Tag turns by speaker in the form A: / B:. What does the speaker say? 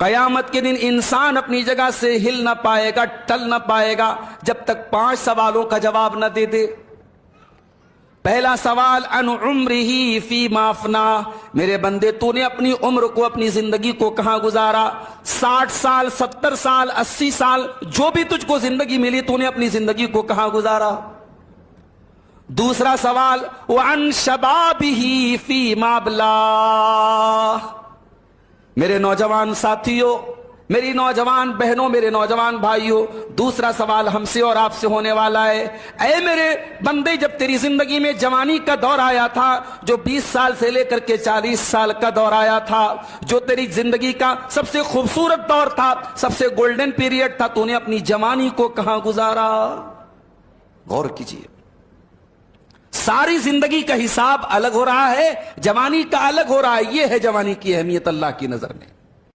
A: कयामत के दिन इंसान अपनी जगह से हिल ना पाएगा, टल ना पाएगा, जब तक 5 सवालों का जवाब न दे दे। पहला सवाल, अन उम्रिही फी माफना, मेरे बंदे तूने अपनी उम्र को, अपनी जिंदगी को कहां गुजारा? 60 साल, 70 साल, 80 साल, जो भी तुझको जिंदगी मिली, तूने अपनी जिंदगी को कहां गुजारा? दूसरा सवाल, वन शबाबिही फी माबला, मेरे नौजवान साथियों, मेरी नौजवान बहनों, मेरे नौजवान भाइयों, दूसरा सवाल हमसे और आपसे होने वाला है। ऐ मेरे बंदे, जब तेरी जिंदगी में जवानी का दौर आया था, जो 20 साल से लेकर के 40 साल का दौर आया था, जो तेरी जिंदगी का सबसे खूबसूरत दौर था, सबसे गोल्डन पीरियड था, तूने अपनी जवानी को कहां गुजारा? गौर कीजिए, सारी जिंदगी का हिसाब अलग हो रहा है, जवानी का अलग हो रहा है। यह है जवानी की अहमियत अल्लाह की नजर में।